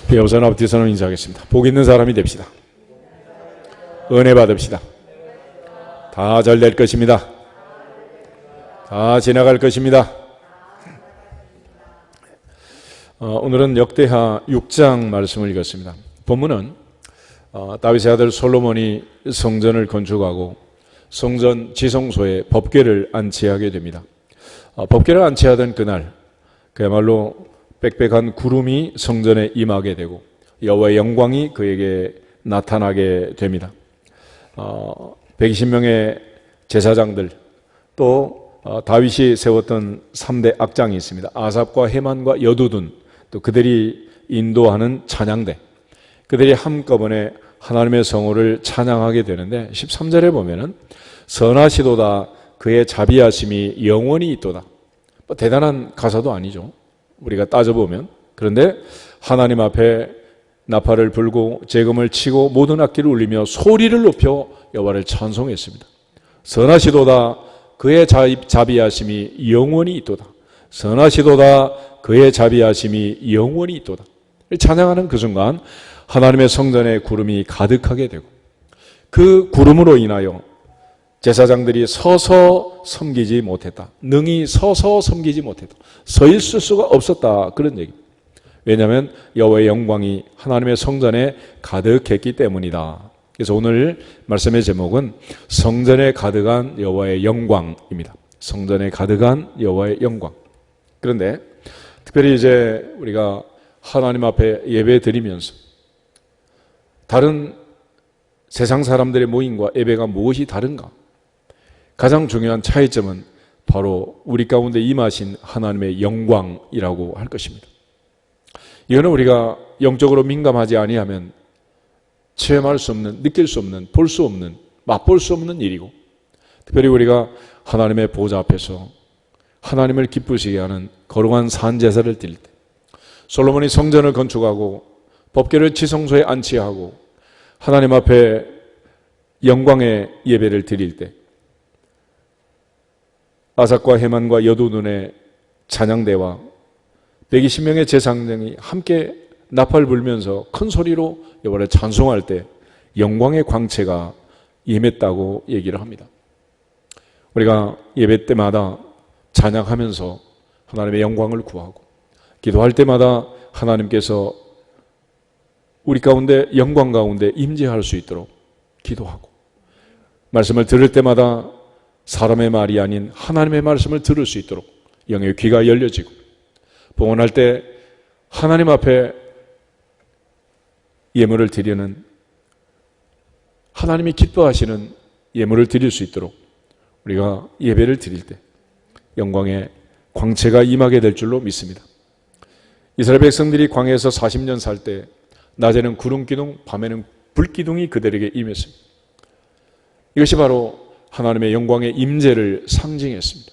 배우선 앞뒤서는 인사하겠습니다. 복 있는 사람이 됩시다. 은혜 받읍시다. 다 잘 될 것입니다. 다 지나갈 것입니다. 오늘은 역대하 6장 말씀을 읽었습니다. 본문은 다윗의 아들 솔로몬이 성전을 건축하고 성전 지성소에 법궤를 안치하게 됩니다. 법궤를 안치하던 그날 그야말로 빽빽한 구름이 성전에 임하게 되고 여호와의 영광이 그에게 나타나게 됩니다. 120명의 제사장들 또 다윗이 세웠던 3대 악장이 있습니다. 아삽과 헤만과 여두둔 또 그들이 인도하는 찬양대, 그들이 한꺼번에 하나님의 성호를 찬양하게 되는데 13절에 보면은 선하시도다 그의 자비하심이 영원히 있도다. 대단한 가사도 아니죠, 우리가 따져보면. 그런데 하나님 앞에 나팔을 불고 제금을 치고 모든 악기를 울리며 소리를 높여 여호와를 찬송했습니다. 선하시도다 그의 자비하심이 영원히 있도다. 선하시도다 그의 자비하심이 영원히 있도다. 찬양하는 그 순간 하나님의 성전에 구름이 가득하게 되고 그 구름으로 인하여 제사장들이 서서 섬기지 못했다. 능히 서서 섬기지 못했다. 서 있을 수가 없었다. 그런 얘기입니다. 왜냐하면 여호와의 영광이 하나님의 성전에 가득했기 때문이다. 그래서 오늘 말씀의 제목은 성전에 가득한 여호와의 영광입니다. 성전에 가득한 여호와의 영광. 그런데 특별히 이제 우리가 하나님 앞에 예배 드리면서 다른 세상 사람들의 모임과 예배가 무엇이 다른가? 가장 중요한 차이점은 바로 우리 가운데 임하신 하나님의 영광이라고 할 것입니다. 이거는 우리가 영적으로 민감하지 아니하면 체험할 수 없는, 느낄 수 없는, 볼 수 없는, 맛볼 수 없는 일이고, 특별히 우리가 하나님의 보좌 앞에서 하나님을 기쁘시게 하는 거룩한 산제사를 드릴 때, 솔로몬이 성전을 건축하고 법궤를 지성소에 안치하고 하나님 앞에 영광의 예배를 드릴 때, 아삭과 헤만과 여두둔의 찬양대와 120명의 제사장이 함께 나팔 불면서 큰 소리로 여호와를 찬송할 때 영광의 광채가 임했다고 얘기를 합니다. 우리가 예배 때마다 찬양하면서 하나님의 영광을 구하고 기도할 때마다 하나님께서 우리 가운데 영광 가운데 임재할 수 있도록 기도하고, 말씀을 들을 때마다 사람의 말이 아닌 하나님의 말씀을 들을 수 있도록 영의 귀가 열려지고, 봉헌할 때 하나님 앞에 예물을 드리는, 하나님이 기뻐하시는 예물을 드릴 수 있도록 우리가 예배를 드릴 때 영광의 광채가 임하게 될 줄로 믿습니다. 이스라엘 백성들이 광야에서 40년 살 때 낮에는 구름기둥, 밤에는 불기둥이 그들에게 임했습니다. 이것이 바로 하나님의 영광의 임재를 상징했습니다.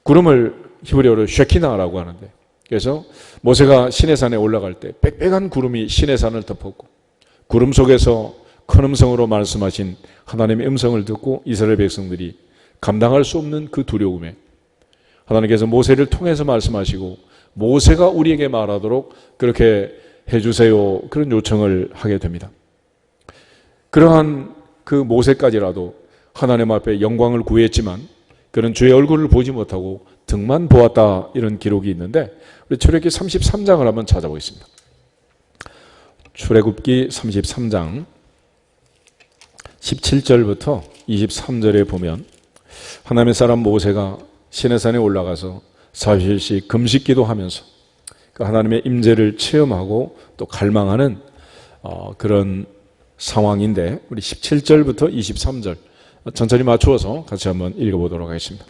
구름을 히브리어로 쉐키나라고 하는데, 그래서 모세가 시내산에 올라갈 때 빽빽한 구름이 시내산을 덮었고 구름 속에서 큰 음성으로 말씀하신 하나님의 음성을 듣고 이스라엘 백성들이 감당할 수 없는 그 두려움에 하나님께서 모세를 통해서 말씀하시고 모세가 우리에게 말하도록 그렇게 해주세요, 그런 요청을 하게 됩니다. 그러한 그 모세까지라도 하나님 앞에 영광을 구했지만 그는 주의 얼굴을 보지 못하고 등만 보았다, 이런 기록이 있는데 우리 출애굽기 33장을 한번 찾아보겠습니다. 출애굽기 33장 17절부터 23절에 보면 하나님의 사람 모세가 시내산에 올라가서 40일씩 금식기도하면서 그 하나님의 임재를 체험하고 또 갈망하는 그런 상황인데, 우리 17절부터 23절 천천히 맞추어서 같이 한번 읽어보도록 하겠습니다.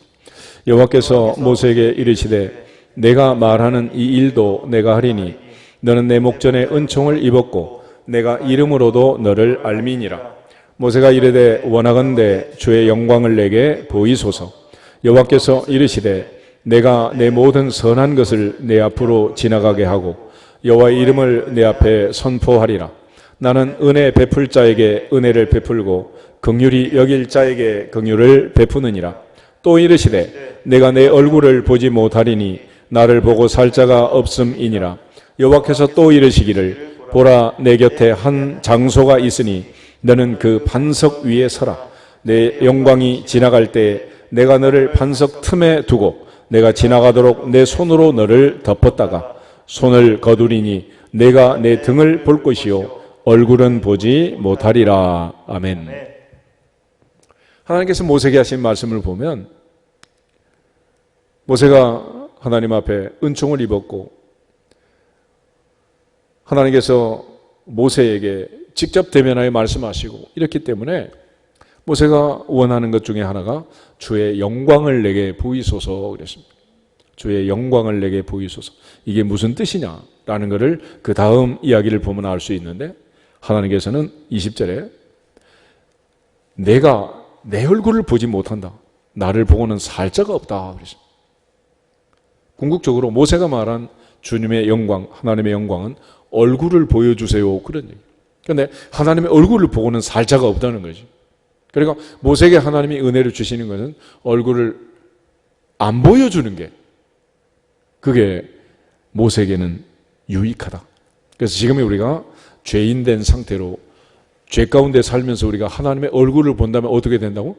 여호와께서 모세에게 이르시되 내가 말하는 이 일도 내가 하리니 너는 내 목전에 은총을 입었고 내가 이름으로도 너를 알미니라. 모세가 이르되 원하건대 주의 영광을 내게 보이소서. 여호와께서 이르시되 내가 내 모든 선한 것을 내 앞으로 지나가게 하고 여호와의 이름을 내 앞에 선포하리라. 나는 은혜 베풀 자에게 은혜를 베풀고 긍휼히 여길 자에게 긍휼을 베푸느니라. 또 이르시되 내가 내 얼굴을 보지 못하리니 나를 보고 살 자가 없음이니라. 여호와께서 또 이르시기를 보라 내 곁에 한 장소가 있으니 너는 그 반석 위에 서라. 내 영광이 지나갈 때 내가 너를 반석 틈에 두고 내가 지나가도록 내 손으로 너를 덮었다가 손을 거두리니 내가 내 등을 볼 것이요 얼굴은 보지 못하리라. 아멘. 하나님께서 모세에게 하신 말씀을 보면 모세가 하나님 앞에 은총을 입었고 하나님께서 모세에게 직접 대면하여 말씀하시고 이렇기 때문에 모세가 원하는 것 중에 하나가 주의 영광을 내게 보이소서 그랬습니다. 주의 영광을 내게 보이소서. 이게 무슨 뜻이냐라는 것을 그 다음 이야기를 보면 알 수 있는데 하나님께서는 20절에 내가 내 얼굴을 보지 못한다. 나를 보고는 살 자가 없다 그랬습니다. 궁극적으로 모세가 말한 주님의 영광, 하나님의 영광은 얼굴을 보여주세요 그런 얘기. 그런데 하나님의 얼굴을 보고는 살 자가 없다는 거지. 그러니까 모세에게 하나님이 은혜를 주시는 것은 얼굴을 안 보여주는 게 그게 모세에게는 유익하다. 그래서 지금 우리가 죄인된 상태로 죄 가운데 살면서 우리가 하나님의 얼굴을 본다면 어떻게 된다고?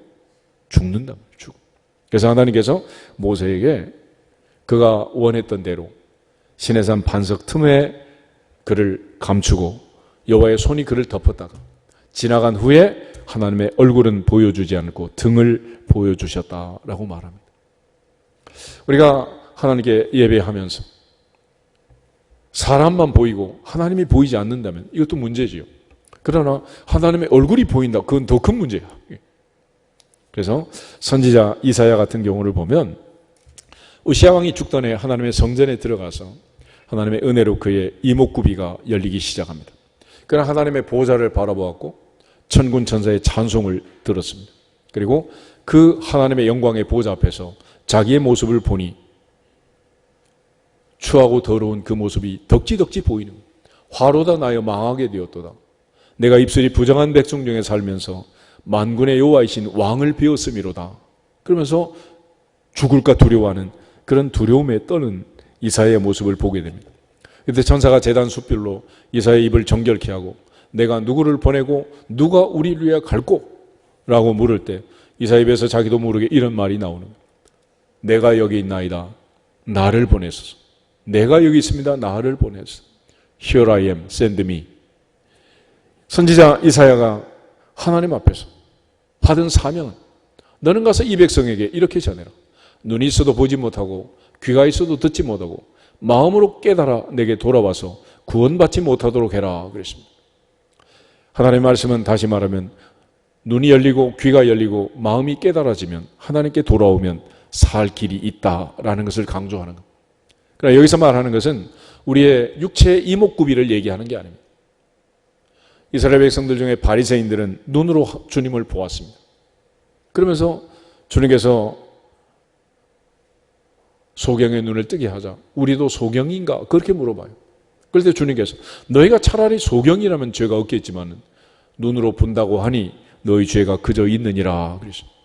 죽는다. 죽어. 그래서 하나님께서 모세에게 그가 원했던 대로 시내산 반석 틈에 그를 감추고 여호와의 손이 그를 덮었다가 지나간 후에 하나님의 얼굴은 보여주지 않고 등을 보여주셨다라고 말합니다. 우리가 하나님께 예배하면서 사람만 보이고 하나님이 보이지 않는다면 이것도 문제지요. 그러나 하나님의 얼굴이 보인다. 그건 더 큰 문제야. 그래서 선지자 이사야 같은 경우를 보면 우시야 왕이 죽던 해 하나님의 성전에 들어가서 하나님의 은혜로 그의 이목구비가 열리기 시작합니다. 그러나 하나님의 보좌를 바라보았고 천군 천사의 찬송을 들었습니다. 그리고 그 하나님의 영광의 보좌 앞에서 자기의 모습을 보니 추하고 더러운 그 모습이 덕지덕지 보이는 거예요. 화로다 나여 망하게 되었도다. 내가 입술이 부정한 백성 중에 살면서 만군의 여호와이신 왕을 배웠음이로다. 그러면서 죽을까 두려워하는 그런 두려움에 떠는 이사야의 모습을 보게 됩니다. 그때 천사가 제단 숯불로 이사야의 입을 정결케 하고 내가 누구를 보내고 누가 우리를 위해 갈꼬? 라고 물을 때 이사야 입에서 자기도 모르게 이런 말이 나오는 거예요. 내가 여기 있나이다. 나를 보내소서. 내가 여기 있습니다. 나를 보내소서. Here I am. Send me. 선지자 이사야가 하나님 앞에서 받은 사명은 너는 가서 이 백성에게 이렇게 전해라. 눈이 있어도 보지 못하고 귀가 있어도 듣지 못하고 마음으로 깨달아 내게 돌아와서 구원받지 못하도록 해라 그랬습니다. 하나님의 말씀은 다시 말하면 눈이 열리고 귀가 열리고 마음이 깨달아지면 하나님께 돌아오면 살 길이 있다라는 것을 강조하는 것. 그러나 여기서 말하는 것은 우리의 육체의 이목구비를 얘기하는 게 아닙니다. 이스라엘 백성들 중에 바리새인들은 눈으로 주님을 보았습니다. 그러면서 주님께서 소경의 눈을 뜨게 하자 우리도 소경인가? 그렇게 물어봐요. 그럴 때 주님께서 너희가 차라리 소경이라면 죄가 없겠지만 눈으로 본다고 하니 너희 죄가 그저 있느니라 그러셨습니다.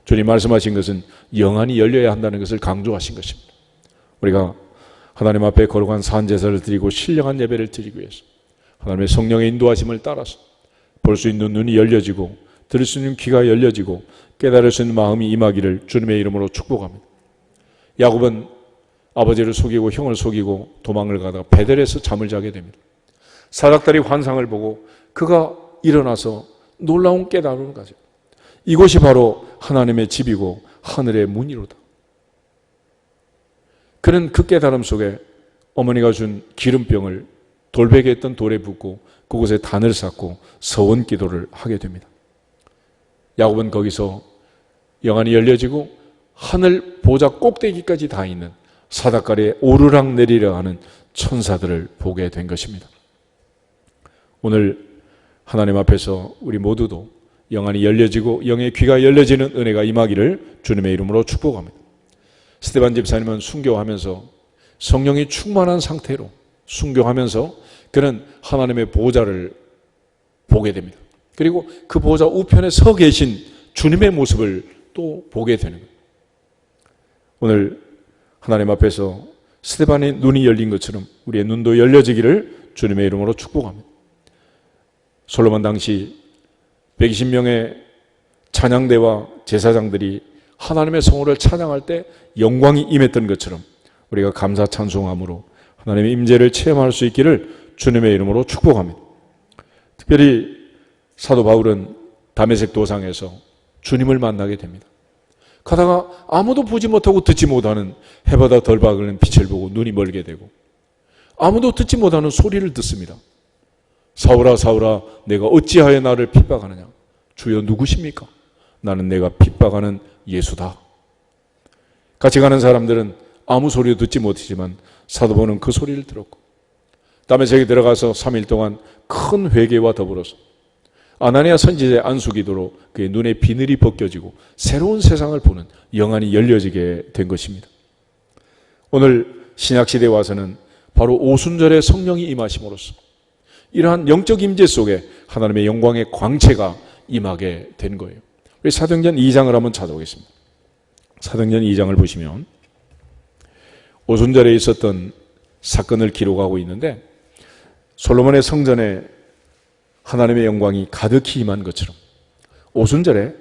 주님 말씀하신 것은 영안이 열려야 한다는 것을 강조하신 것입니다. 우리가 하나님 앞에 거룩한 산제사를 드리고 신령한 예배를 드리기 위해서 하나님의 성령의 인도하심을 따라서 볼 수 있는 눈이 열려지고 들을 수 있는 귀가 열려지고 깨달을 수 있는 마음이 임하기를 주님의 이름으로 축복합니다. 야곱은 아버지를 속이고 형을 속이고 도망을 가다가 베델에서 잠을 자게 됩니다. 사닥다리 환상을 보고 그가 일어나서 놀라운 깨달음을 가져요. 이곳이 바로 하나님의 집이고 하늘의 문이로다. 그는 그 깨달음 속에 어머니가 준 기름병을 돌베개에 있던 돌에 붓고 그곳에 단을 쌓고 서원 기도를 하게 됩니다. 야곱은 거기서 영안이 열려지고 하늘 보좌 꼭대기까지 다 있는 사닥가리에 오르락 내리락 하는 천사들을 보게 된 것입니다. 오늘 하나님 앞에서 우리 모두도 영안이 열려지고 영의 귀가 열려지는 은혜가 임하기를 주님의 이름으로 축복합니다. 스데반 집사님은 순교하면서 성령이 충만한 상태로 순교하면서 그는 하나님의 보좌를 보게 됩니다. 그리고 그 보좌 우편에 서 계신 주님의 모습을 또 보게 되는 거예요. 오늘 하나님 앞에서 스데반의 눈이 열린 것처럼 우리의 눈도 열려지기를 주님의 이름으로 축복합니다. 솔로몬 당시 120명의 찬양대와 제사장들이 하나님의 성호를 찬양할 때 영광이 임했던 것처럼 우리가 감사 찬송함으로 하나님의 임재를 체험할 수 있기를 주님의 이름으로 축복합니다. 특별히 사도 바울은 다메섹 도상에서 주님을 만나게 됩니다. 가다가 아무도 보지 못하고 듣지 못하는 해보다 덜 밝은 빛을 보고 눈이 멀게 되고 아무도 듣지 못하는 소리를 듣습니다. 사울아 사울아 내가 어찌하여 나를 핍박하느냐. 주여 누구십니까? 나는 내가 핍박하는 예수다. 같이 가는 사람들은 아무 소리도 듣지 못했지만 사도 바울은 그 소리를 들었고 다메섹에 들어가서 3일 동안 큰 회개와 더불어서 아나니아 선지자의 안수기도로 그의 눈에 비늘이 벗겨지고 새로운 세상을 보는 영안이 열려지게 된 것입니다. 오늘 신약시대에 와서는 바로 오순절에 성령이 임하심으로써 이러한 영적 임재 속에 하나님의 영광의 광채가 임하게 된 거예요. 우리 사도행전 2장을 한번 찾아보겠습니다. 사도행전 2장을 보시면 오순절에 있었던 사건을 기록하고 있는데 솔로몬의 성전에 하나님의 영광이 가득히 임한 것처럼 오순절에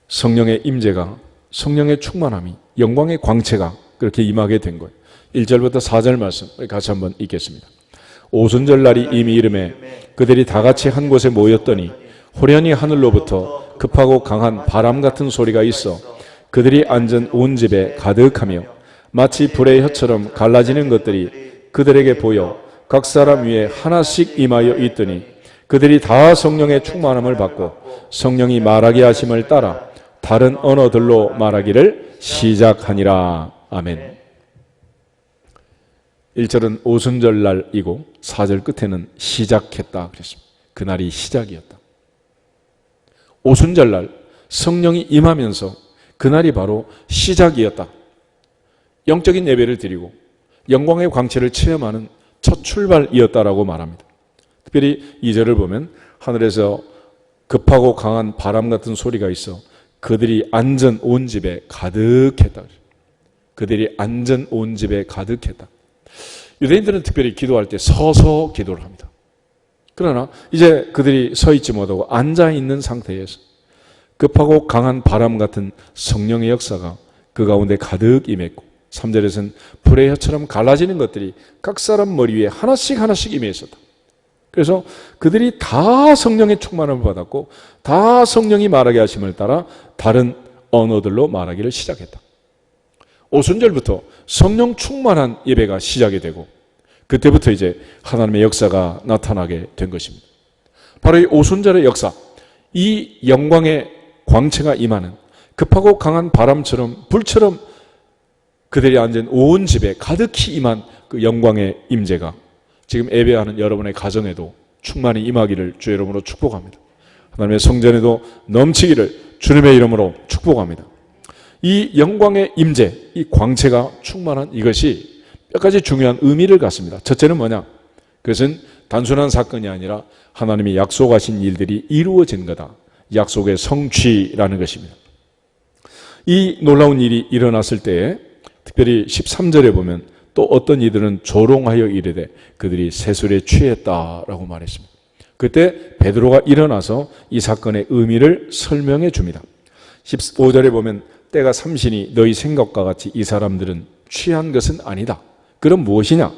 성령의 임재가 성령의 충만함이 영광의 광채가 그렇게 임하게 된 거예요. 1절부터 4절 말씀 같이 한번 읽겠습니다. 오순절 날이 이미 이름에 그들이 다 같이 한 곳에 모였더니 호련히 하늘로부터 급하고 강한 바람 같은 소리가 있어 그들이 앉은 온 집에 가득하며 마치 불의 혀처럼 갈라지는 것들이 그들에게 보여 각 사람 위에 하나씩 임하여 있더니 그들이 다 성령의 충만함을 받고 성령이 말하게 하심을 따라 다른 언어들로 말하기를 시작하니라. 아멘. 1절은 오순절 날이고 4절 끝에는 시작했다 그랬습니다. 그날이 시작이었다. 오순절 날 성령이 임하면서 그날이 바로 시작이었다. 영적인 예배를 드리고 영광의 광채를 체험하는 첫 출발이었다라고 말합니다. 특별히 2절을 보면 하늘에서 급하고 강한 바람 같은 소리가 있어 그들이 앉은 온 집에 가득했다. 그들이 앉은 온 집에 가득했다. 유대인들은 특별히 기도할 때 서서 기도를 합니다. 그러나 이제 그들이 서 있지 못하고 앉아 있는 상태에서 급하고 강한 바람 같은 성령의 역사가 그 가운데 가득 임했고 3절에서는 불의 혀처럼 갈라지는 것들이 각 사람 머리 위에 하나씩 임해 있었다. 그래서 그들이 다 성령의 충만함을 받았고 다 성령이 말하게 하심을 따라 다른 언어들로 말하기를 시작했다. 오순절부터 성령 충만한 예배가 시작이 되고 그때부터 이제 하나님의 역사가 나타나게 된 것입니다. 바로 이 오순절의 역사, 이 영광의 광채가 임하는 급하고 강한 바람처럼 불처럼 그들이 앉은 온 집에 가득히 임한 그 영광의 임재가 지금 예배하는 여러분의 가정에도 충만히 임하기를 주의 이름으로 축복합니다. 하나님의 성전에도 넘치기를 주님의 이름으로 축복합니다. 이 영광의 임재, 이 광채가 충만한 이것이 몇 가지 중요한 의미를 갖습니다. 첫째는 뭐냐? 그것은 단순한 사건이 아니라 하나님이 약속하신 일들이 이루어진 거다. 약속의 성취라는 것입니다. 이 놀라운 일이 일어났을 때에 특별히 13절에 보면 또 어떤 이들은 조롱하여 이르되 그들이 세술에 취했다라고 말했습니다. 그때 베드로가 일어나서 이 사건의 의미를 설명해 줍니다. 15절에 보면 때가 삼시니 너희 생각과 같이 이 사람들은 취한 것은 아니다. 그럼 무엇이냐?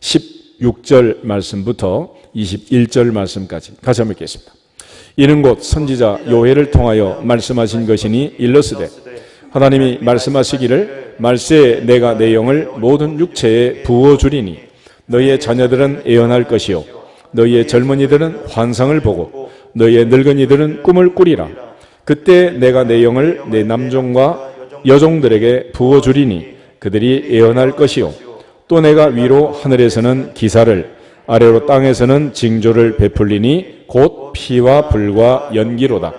16절 말씀부터 21절 말씀까지 같이 한번 읽겠습니다. 이는 곧 선지자 요엘을 통하여 말씀하신 것이니 일러스되 하나님이 말씀하시기를 말세에 내가 내 영을 모든 육체에 부어주리니 너희의 자녀들은 예언할 것이요 너희의 젊은이들은 환상을 보고 너희의 늙은이들은 꿈을 꾸리라. 그때 내가 내 영을 내 남종과 여종들에게 부어주리니 그들이 예언할 것이요 또 내가 위로 하늘에서는 기사를 아래로 땅에서는 징조를 베풀리니 곧 피와 불과 연기로다.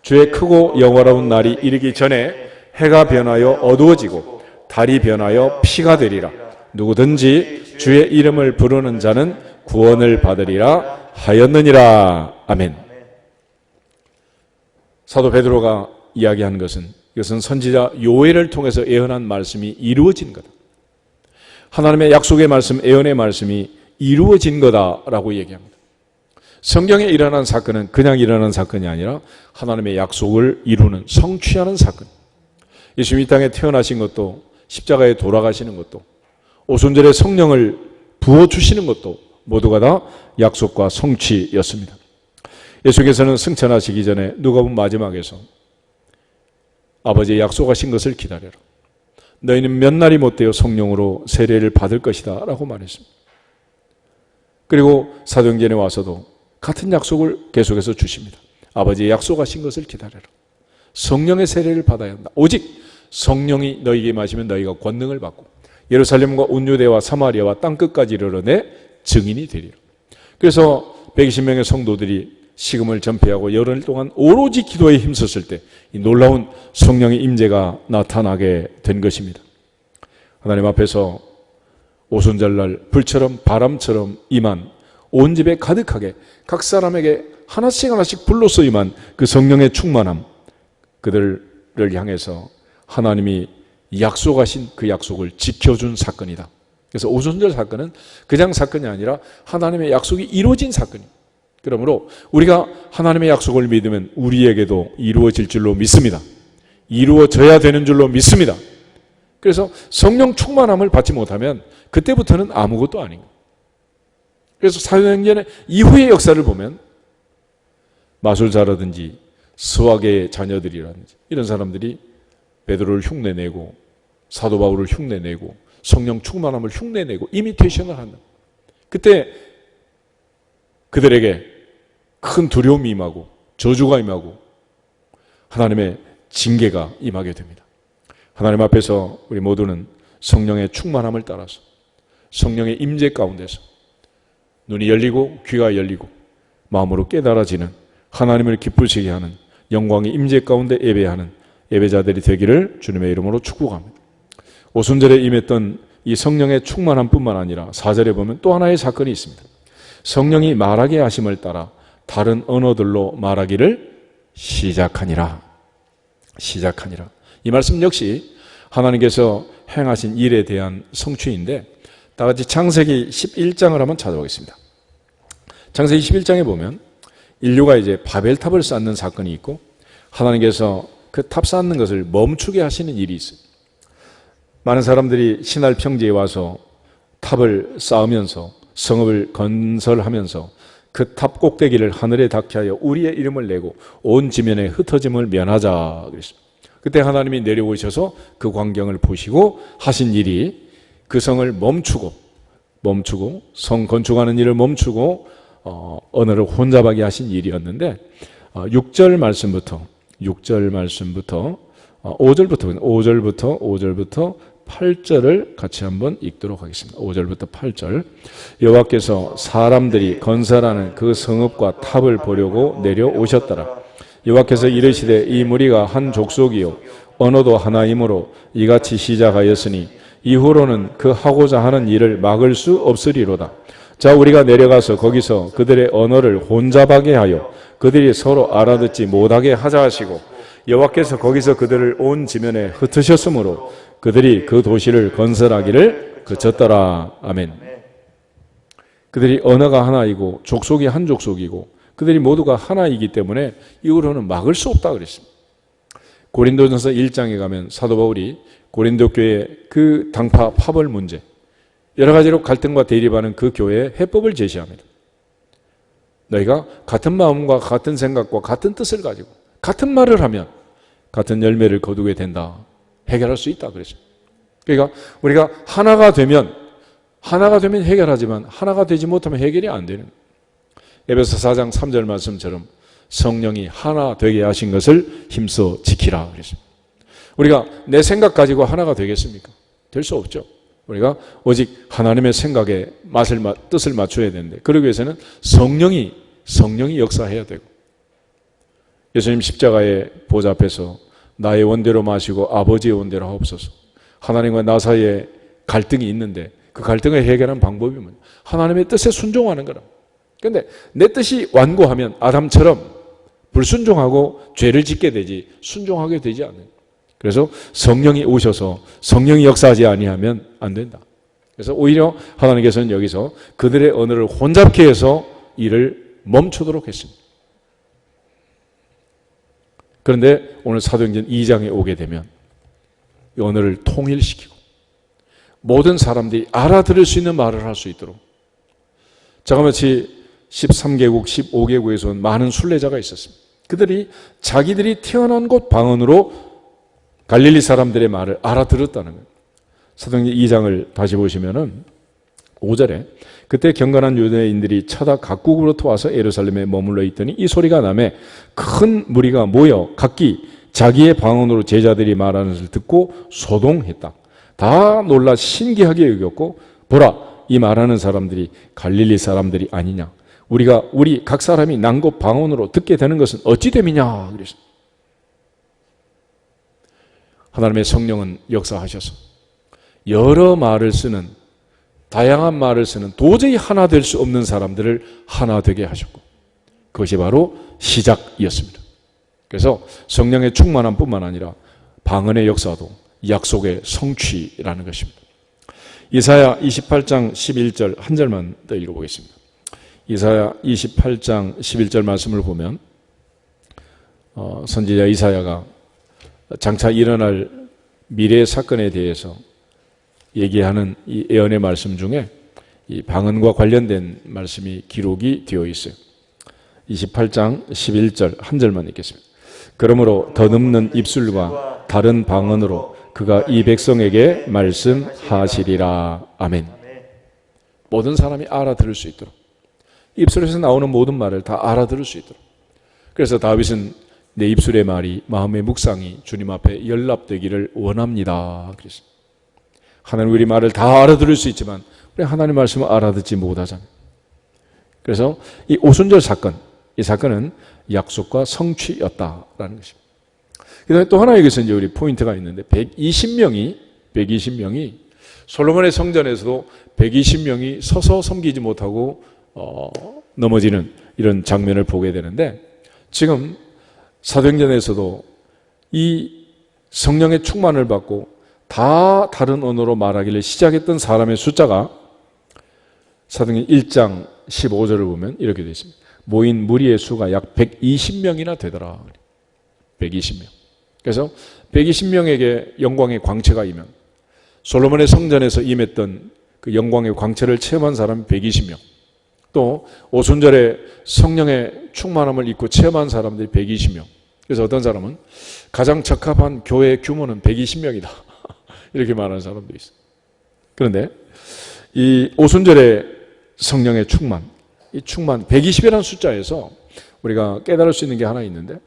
주의 크고 영원로운 날이 이르기 전에 해가 변하여 어두워지고 달이 변하여 피가 되리라. 누구든지 주의 이름을 부르는 자는 구원을 받으리라 하였느니라. 아멘. 사도 베드로가 이야기한 것은 이것은 선지자 요엘을 통해서 예언한 말씀이 이루어진 거다. 하나님의 약속의 말씀, 예언의 말씀이 이루어진 거다라고 얘기합니다. 성경에 일어난 사건은 그냥 일어난 사건이 아니라 하나님의 약속을 이루는, 성취하는 사건. 예수님이 이 땅에 태어나신 것도, 십자가에 돌아가시는 것도, 오순절에 성령을 부어주시는 것도 모두가 다 약속과 성취였습니다. 예수께서는 승천하시기 전에 누가복음 마지막에서 아버지의 약속하신 것을 기다려라. 너희는 몇 날이 못되어 성령으로 세례를 받을 것이다 라고 말했습니다. 그리고 사도행전에 와서도 같은 약속을 계속해서 주십니다. 아버지의 약속하신 것을 기다려라. 성령의 세례를 받아야 한다. 오직 성령이 너희에게 임하시면 너희가 권능을 받고 예루살렘과 온 유대와 사마리아와 땅끝까지 이르러 내 증인이 되리라. 그래서 120명의 성도들이 식음을 전폐하고 열흘 동안 오로지 기도에 힘썼을 때 이 놀라운 성령의 임재가 나타나게 된 것입니다. 하나님 앞에서 오순절날 불처럼 바람처럼 임한, 온 집에 가득하게 각 사람에게 하나씩 하나씩 불로써 임한 그 성령의 충만함, 그들을 향해서 하나님이 약속하신 그 약속을 지켜준 사건이다. 그래서 오순절 사건은 그냥 사건이 아니라 하나님의 약속이 이루어진 사건입니다. 그러므로 우리가 하나님의 약속을 믿으면 우리에게도 이루어질 줄로 믿습니다. 이루어져야 되는 줄로 믿습니다. 그래서 성령 충만함을 받지 못하면 그때부터는 아무것도 아닌 거예요. 그래서 사도행전의 이후의 역사를 보면 마술사라든지 스와계의 자녀들이라든지 이런 사람들이 베드로를 흉내내고 사도 바울을 흉내내고 성령 충만함을 흉내내고 이미테이션을 한다. 그때 그들에게 큰 두려움이 임하고 저주가 임하고 하나님의 징계가 임하게 됩니다. 하나님 앞에서 우리 모두는 성령의 충만함을 따라서 성령의 임재 가운데서 눈이 열리고 귀가 열리고 마음으로 깨달아지는, 하나님을 기쁘시게 하는 영광의 임재 가운데 예배하는 예배자들이 되기를 주님의 이름으로 축복합니다. 오순절에 임했던 이 성령의 충만함뿐만 아니라 4절에 보면 또 하나의 사건이 있습니다. 성령이 말하게 하심을 따라 다른 언어들로 말하기를 시작하니라. 이 말씀 역시 하나님께서 행하신 일에 대한 성취인데, 다 같이 창세기 11장을 한번 찾아보겠습니다. 창세기 11장에 보면 인류가 이제 바벨탑을 쌓는 사건이 있고 하나님께서 그 탑 쌓는 것을 멈추게 하시는 일이 있어요. 많은 사람들이 신할 평지에 와서 탑을 쌓으면서 성읍을 건설하면서 그 탑 꼭대기를 하늘에 닿게 하여 우리의 이름을 내고 온 지면에 흩어짐을 면하자 그랬습니다. 그때 하나님이 내려오셔서 그 광경을 보시고 하신 일이 그 성을 멈추고 성 건축하는 일을 멈추고 언어를 혼잡하게 하신 일이었는데 6절 말씀부터 5절부터 8절을 같이 한번 읽도록 하겠습니다. 5절부터 8절. 여호와께서 사람들이 건설하는 그 성읍과 탑을 보려고 내려오셨더라. 여호와께서 이르시되 이 무리가 한 족속이요 언어도 하나이므로 이같이 시작하였으니 이후로는 그 하고자 하는 일을 막을 수 없으리로다. 자, 우리가 내려가서 거기서 그들의 언어를 혼잡하게 하여 그들이 서로 알아듣지 못하게 하자 하시고, 여호와께서 거기서 그들을 온 지면에 흩으셨으므로 그들이 그 도시를 건설하기를 그쳤더라. 아멘. 그들이 언어가 하나이고 족속이 한 족속이고 그들이 모두가 하나이기 때문에 이후로는 막을 수 없다 그랬습니다. 고린도전서 1장에 가면 사도 바울이 고린도 교회 그 당파 파벌 문제, 여러 가지로 갈등과 대립하는 그 교회의 해법을 제시합니다. 너희가 같은 마음과 같은 생각과 같은 뜻을 가지고 같은 말을 하면 같은 열매를 거두게 된다. 해결할 수 있다 그랬죠. 그러니까 우리가 하나가 되면 해결하지만 하나가 되지 못하면 해결이 안 되는, 에베소 4장 3절 말씀처럼 성령이 하나 되게 하신 것을 힘써 지키라 그랬습니다. 우리가 내 생각 가지고 하나가 되겠습니까? 될 수 없죠. 우리가 오직 하나님의 생각에 뜻을 맞춰야 되는데, 그러기 위해서는 성령이 역사해야 되고, 예수님 십자가의 보좌 앞에서 나의 원대로 마시고 아버지의 원대로 하옵소서. 하나님과 나 사이에 갈등이 있는데 그 갈등을 해결하는 방법이 뭐냐? 하나님의 뜻에 순종하는 거라. 그런데 내 뜻이 완고하면 아담처럼 불순종하고 죄를 짓게 되지 순종하게 되지 않는. 그래서 성령이 오셔서 성령이 역사하지 아니하면 안 된다. 그래서 오히려 하나님께서는 여기서 그들의 언어를 혼잡케 해서 일을 멈추도록 했습니다. 그런데 오늘 사도행전 2장에 오게 되면 이 언어를 통일시키고 모든 사람들이 알아들을 수 있는 말을 할 수 있도록, 자가마치 13개국, 15개국에서 온 많은 순례자가 있었습니다. 그들이 자기들이 태어난 곳 방언으로 갈릴리 사람들의 말을 알아들었다는 거예요. 사도행전 2장을 다시 보시면은 5절에 그때 경건한 유대인들이 차다 각국으로부터 와서 예루살렘에 머물러 있더니 이 소리가 나매 큰 무리가 모여 각기 자기의 방언으로 제자들이 말하는 것을 듣고 소동했다. 다 놀라 신기하게 여겼고 보라, 이 말하는 사람들이 갈릴리 사람들이 아니냐. 우리 각 사람이 난 곳 방언으로 듣게 되는 것은 어찌 됨이냐. 그래서 하나님의 성령은 역사하셔서 여러 말을 쓰는, 다양한 말을 쓰는, 도저히 하나 될 수 없는 사람들을 하나 되게 하셨고, 그것이 바로 시작이었습니다. 그래서 성령의 충만함 뿐만 아니라 방언의 역사도 약속의 성취라는 것입니다. 이사야 28장 11절 한 절만 더 읽어보겠습니다. 이사야 28장 11절 말씀을 보면 선지자 이사야가 장차 일어날 미래의 사건에 대해서 얘기하는 이 예언의 말씀 중에 이 방언과 관련된 말씀이 기록이 되어 있어요. 28장 11절 한 절만 읽겠습니다. 그러므로 더듬는 입술과 다른 방언으로 그가 이 백성에게 말씀하시리라. 아멘. 모든 사람이 알아들을 수 있도록, 입술에서 나오는 모든 말을 다 알아들을 수 있도록. 그래서 다윗은 내 입술의 말이 마음의 묵상이 주님 앞에 연락되기를 원합니다. 그래서 하나님 우리 말을 다 알아들을 수 있지만 우리 하나님 말씀을 알아듣지 못하잖아요. 그래서 이 오순절 사건, 이 사건은 약속과 성취였다라는 것입니다. 그다음에 또 하나 여기서 이제 우리 포인트가 있는데 120명이 솔로몬의 성전에서도 120명이 서서 섬기지 못하고 넘어지는 이런 장면을 보게 되는데, 지금 사도행전에서도 이 성령의 충만을 받고 다 다른 언어로 말하기를 시작했던 사람의 숫자가 사도행전 1장 15절을 보면 이렇게 되어 있습니다. 모인 무리의 수가 약 120명이나 되더라. 120명. 그래서 120명에게 영광의 광채가 임한, 솔로몬의 성전에서 임했던 그 영광의 광채를 체험한 사람이 120명, 또 오순절에 성령의 충만함을 입고 체험한 사람들이 120명. 그래서 어떤 사람은 가장 적합한 교회의 규모는 120명이다 이렇게 말하는 사람도 있어요. 그런데 이 오순절의 성령의 충만, 이 충만 120이라는 숫자에서 우리가 깨달을 수 있는 게 하나 있는데,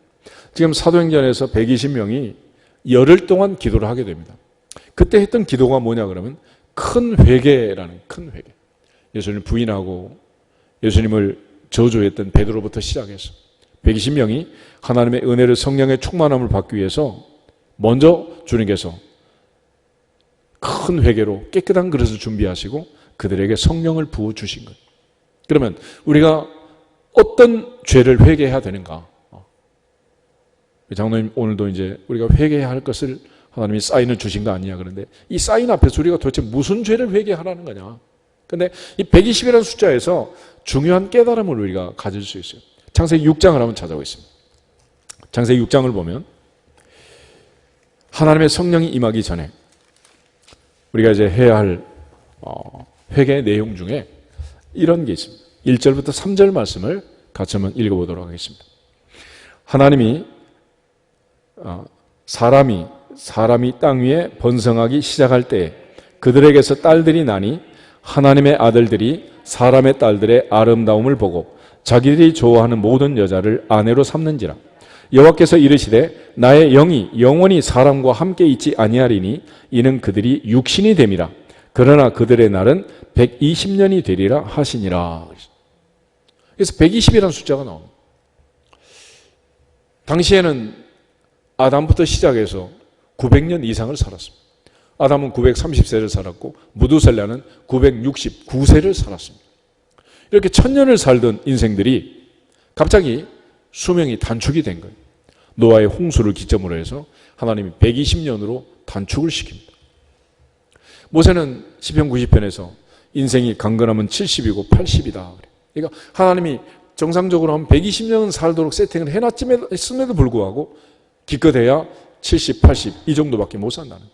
지금 사도행전에서 120명이 열흘 동안 기도를 하게 됩니다. 그때 했던 기도가 뭐냐 그러면 큰 회개라는, 큰 회개. 예수님을 부인하고 예수님을 저주했던 베드로부터 시작해서 120명이 하나님의 은혜를, 성령의 충만함을 받기 위해서 먼저 주님께서 큰 회개로 깨끗한 그릇을 준비하시고 그들에게 성령을 부어주신 거예요. 그러면 우리가 어떤 죄를 회개해야 되는가? 장로님, 오늘도 이제 우리가 회개해야 할 것을 하나님이 사인을 주신 거 아니냐 그런데, 이 사인 앞에서 우리가 도대체 무슨 죄를 회개하라는 거냐? 근데 이 120이라는 숫자에서 중요한 깨달음을 우리가 가질 수 있어요. 창세기 6장을 한번 찾아보겠습니다. 창세기 6장을 보면 하나님의 성령이 임하기 전에 우리가 이제 해야 할 회개의 내용 중에 이런 게 있습니다. 1절부터 3절 말씀을 같이 한번 읽어보도록 하겠습니다. 하나님이 사람이 땅 위에 번성하기 시작할 때 그들에게서 딸들이 나니 하나님의 아들들이 사람의 딸들의 아름다움을 보고 자기들이 좋아하는 모든 여자를 아내로 삼는지라. 여호와께서 이르시되 나의 영이 영원히 사람과 함께 있지 아니하리니 이는 그들이 육신이 됨이라. 그러나 그들의 날은 120년이 되리라 하시니라. 그래서 120이라는 숫자가 나옵니다. 당시에는 아담부터 시작해서 900년 이상을 살았습니다. 아담은 930세를 살았고 무두셀라는 969세를 살았습니다. 이렇게 1000년을 살던 인생들이 갑자기 수명이 단축이 된 거예요. 노아의 홍수를 기점으로 해서 하나님이 120년으로 단축을 시킵니다. 모세는 시편 90편에서 인생이 강건하면 70이고 80이다. 그러니까 하나님이 정상적으로 한 120년 살도록 세팅을 해놨음에도 불구하고 기껏해야 70, 80 이 정도밖에 못 산다는.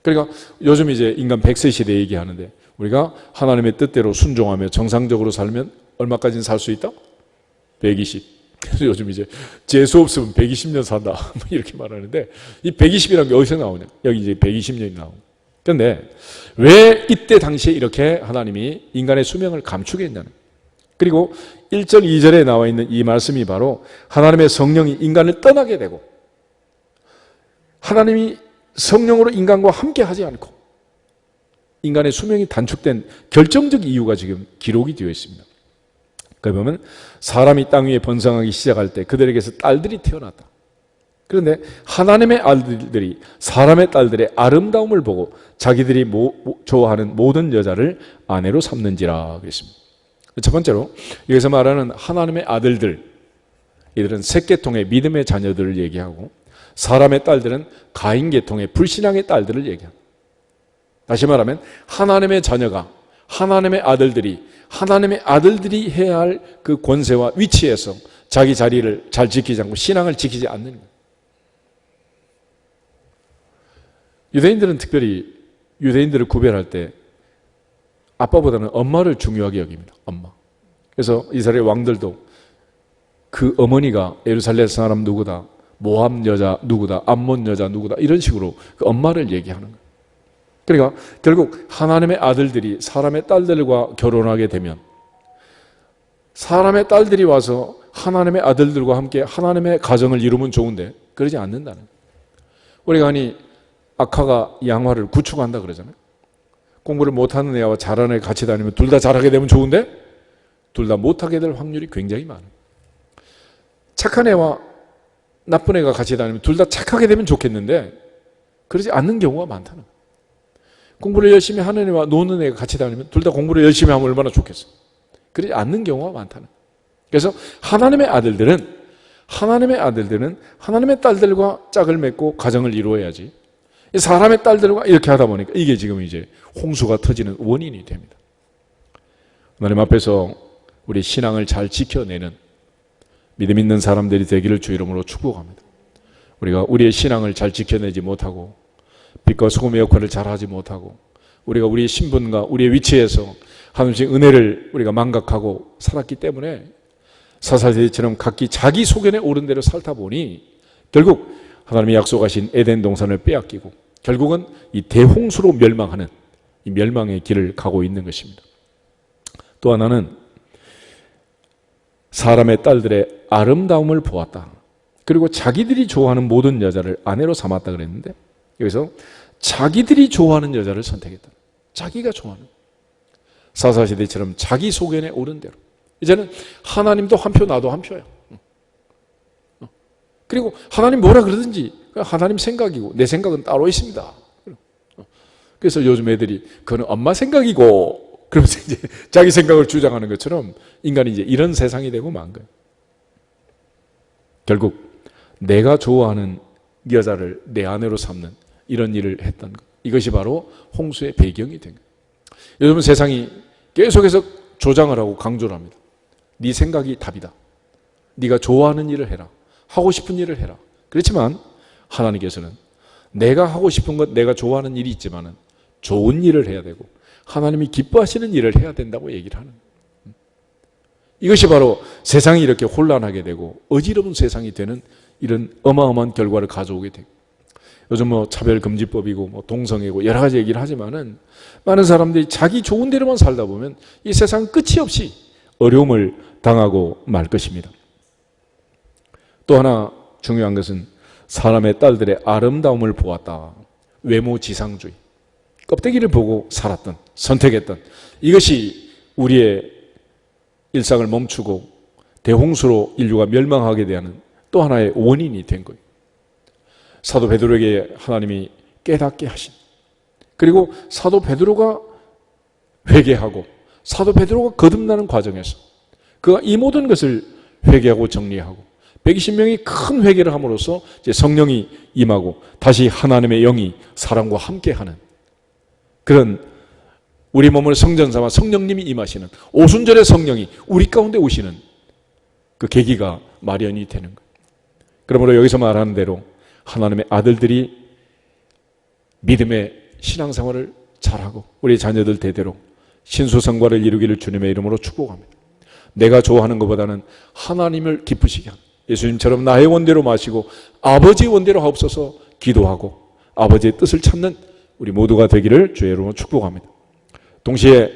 그러니까 요즘 이제 인간 100세 시대 얘기하는데 우리가 하나님의 뜻대로 순종하며 정상적으로 살면 얼마까지는 살 수 있다? 120. 그래서 요즘 이제 재수 없으면 120년 산다 이렇게 말하는데 이 120이라는 게 어디서 나오냐? 여기 이제 120년이 나오고. 그런데 왜 이때 당시에 이렇게 하나님이 인간의 수명을 감추게 했냐는. 그리고 1절 2절에 나와 있는 이 말씀이 바로 하나님의 성령이 인간을 떠나게 되고 하나님이 성령으로 인간과 함께 하지 않고 인간의 수명이 단축된 결정적 이유가 지금 기록이 되어 있습니다. 거기 보면 사람이 땅 위에 번성하기 시작할 때 그들에게서 딸들이 태어났다. 그런데 하나님의 아들들이 사람의 딸들의 아름다움을 보고 자기들이 좋아하는 모든 여자를 아내로 삼는지라 그랬습니다. 첫 번째로 여기서 말하는 하나님의 아들들, 이들은 셋계통의 믿음의 자녀들을 얘기하고 사람의 딸들은 가인계통의 불신앙의 딸들을 얘기합니다. 다시 말하면 하나님의 자녀가 하나님의 아들들이 해야 할 그 권세와 위치에서 자기 자리를 잘 지키지 않고 신앙을 지키지 않는 거예요. 유대인들은 특별히 유대인들을 구별할 때 아빠보다는 엄마를 중요하게 여깁니다. 엄마. 그래서 이스라엘 왕들도 그 어머니가 예루살렘 사람 누구다, 모함 여자 누구다, 암몬 여자 누구다 이런 식으로 그 엄마를 얘기하는 거예요. 그러니까 결국 하나님의 아들들이 사람의 딸들과 결혼하게 되면 사람의 딸들이 와서 하나님의 아들들과 함께 하나님의 가정을 이루면 좋은데 그러지 않는다는 거예요. 우리가 아니 악화가 양화를 구축한다 그러잖아요. 공부를 못하는 애와 잘하는 애 같이 다니면 둘 다 잘하게 되면 좋은데 둘 다 못하게 될 확률이 굉장히 많아요. 착한 애와 나쁜 애가 같이 다니면 둘 다 착하게 되면 좋겠는데 그러지 않는 경우가 많다는 거예요. 공부를 열심히 하는 애와 노는 애가 같이 다니면 둘 다 공부를 열심히 하면 얼마나 좋겠어요. 그러지 않는 경우가 많다는 거예요. 그래서 하나님의 아들들은 하나님의 딸들과 짝을 맺고 가정을 이루어야지 사람의 딸들과 이렇게 하다 보니까 이게 지금 이제 홍수가 터지는 원인이 됩니다. 하나님 앞에서 우리 신앙을 잘 지켜내는 믿음 있는 사람들이 되기를 주 이름으로 축복합니다. 우리가 우리의 신앙을 잘 지켜내지 못하고 빛과 소금의 역할을 잘하지 못하고 우리가 우리의 신분과 우리의 위치에서 하나님의 은혜를 우리가 망각하고 살았기 때문에 사사세리처럼 각기 자기 소견에 오른 대로 살다 보니 결국 하나님이 약속하신 에덴 동산을 빼앗기고 결국은 이 대홍수로 멸망하는 이 멸망의 길을 가고 있는 것입니다. 또 하나는 사람의 딸들의 아름다움을 보았다. 그리고 자기들이 좋아하는 모든 여자를 아내로 삼았다 그랬는데 여기서 자기들이 좋아하는 여자를 선택했다. 자기가 좋아하는 사사시대처럼 자기 소견에 오른 대로 이제는 하나님도 한 표 나도 한 표야. 그리고 하나님 뭐라 그러든지 하나님 생각이고 내 생각은 따로 있습니다. 그래서 요즘 애들이 그거는 엄마 생각이고 그러면서 이제 자기 생각을 주장하는 것처럼 인간이 이제 이런 세상이 되고 만 거예요. 결국 내가 좋아하는 여자를 내 아내로 삼는 이런 일을 했던 것. 이것이 바로 홍수의 배경이 된 거예요. 요즘 세상이 계속해서 조장을 하고 강조를 합니다. 네 생각이 답이다. 네가 좋아하는 일을 해라. 하고 싶은 일을 해라. 그렇지만 하나님께서는 내가 하고 싶은 것, 내가 좋아하는 일이 있지만은 좋은 일을 해야 되고 하나님이 기뻐하시는 일을 해야 된다고 얘기를 하는 거예요. 이것이 바로 세상이 이렇게 혼란하게 되고 어지러운 세상이 되는 이런 어마어마한 결과를 가져오게 되고 요즘 뭐 차별금지법이고 뭐 동성애고 여러 가지 얘기를 하지만은 많은 사람들이 자기 좋은 대로만 살다 보면 이 세상 끝이 없이 어려움을 당하고 말 것입니다. 또 하나 중요한 것은 사람의 딸들의 아름다움을 보았다. 외모 지상주의. 껍데기를 보고 살았던, 선택했던 이것이 우리의 일상을 멈추고 대홍수로 인류가 멸망하게 되는 또 하나의 원인이 된 거예요. 사도 베드로에게 하나님이 깨닫게 하신 그리고 사도 베드로가 회개하고 사도 베드로가 거듭나는 과정에서 그가 이 모든 것을 회개하고 정리하고 120명이 큰 회개를 함으로써 이제 성령이 임하고 다시 하나님의 영이 사람과 함께하는 그런 우리 몸을 성전 삼아 성령님이 임하시는 오순절의 성령이 우리 가운데 오시는 그 계기가 마련이 되는 거예요. 그러므로 여기서 말하는 대로 하나님의 아들들이 믿음의 신앙생활을 잘하고 우리 자녀들 대대로 신수성과를 이루기를 주님의 이름으로 축복합니다. 내가 좋아하는 것보다는 하나님을 기쁘시게 하는 예수님처럼 나의 원대로 마시고 아버지 원대로 하옵소서 기도하고 아버지의 뜻을 찾는 우리 모두가 되기를 주의 이름으로 축복합니다. 동시에